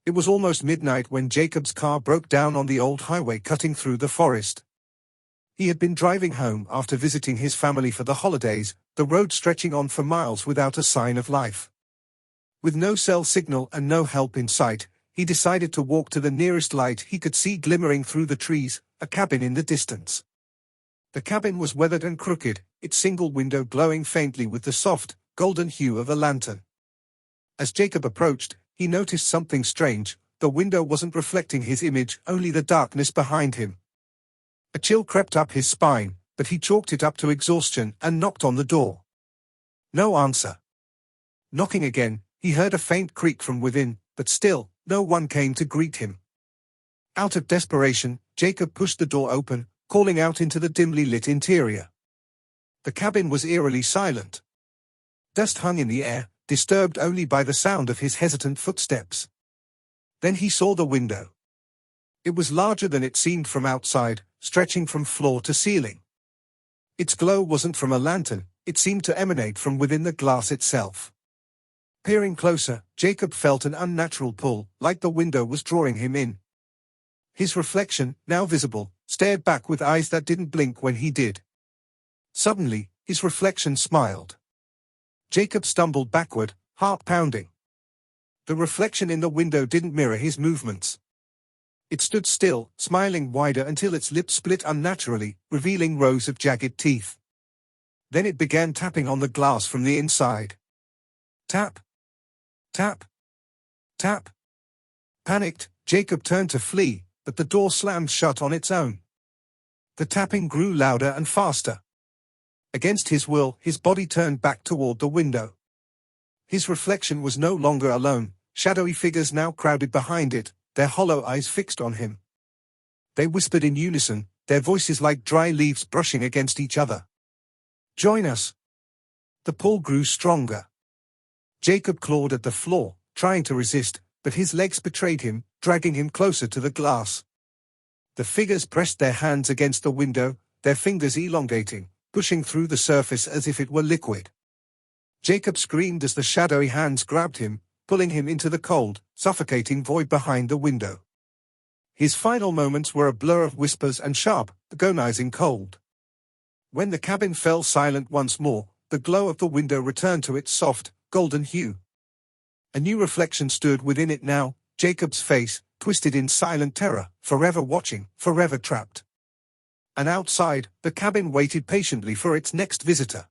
It was almost midnight when Jacob's car broke down on the old highway cutting through the forest. He had been driving home after visiting his family for the holidays, the road stretching on for miles without a sign of life. With no cell signal and no help in sight, he decided to walk to the nearest light he could see glimmering through the trees, a cabin in the distance. The cabin was weathered and crooked, its single window glowing faintly with the soft, golden hue of a lantern. As Jacob approached, he noticed something strange. The window wasn't reflecting his image, only the darkness behind him. A chill crept up his spine, but he chalked it up to exhaustion and knocked on the door. No answer. Knocking again, he heard a faint creak from within, but still, no one came to greet him. Out of desperation, Jacob pushed the door open, calling out into the dimly lit interior. The cabin was eerily silent. Dust hung in the air, disturbed only by the sound of his hesitant footsteps. Then he saw the window. It was larger than it seemed from outside, stretching from floor to ceiling. Its glow wasn't from a lantern, it seemed to emanate from within the glass itself. Peering closer, Jacob felt an unnatural pull, like the window was drawing him in. His reflection, now visible, stared back with eyes that didn't blink when he did. Suddenly, his reflection smiled. Jacob stumbled backward, heart pounding. The reflection in the window didn't mirror his movements. It stood still, smiling wider until its lips split unnaturally, revealing rows of jagged teeth. Then it began tapping on the glass from the inside. Tap. Tap. Tap. Panicked, Jacob turned to flee, but the door slammed shut on its own. The tapping grew louder and faster. Against his will, his body turned back toward the window. His reflection was no longer alone, shadowy figures now crowded behind it, their hollow eyes fixed on him. They whispered in unison, their voices like dry leaves brushing against each other. Join us. The pull grew stronger. Jacob clawed at the floor, trying to resist, but his legs betrayed him, dragging him closer to the glass. The figures pressed their hands against the window, their fingers elongating, pushing through the surface as if it were liquid. Jacob screamed as the shadowy hands grabbed him, pulling him into the cold, suffocating void behind the window. His final moments were a blur of whispers and sharp, agonizing cold. When the cabin fell silent once more, the glow of the window returned to its soft, golden hue. A new reflection stood within it now, Jacob's face, twisted in silent terror, forever watching, forever trapped. And outside, the cabin waited patiently for its next visitor.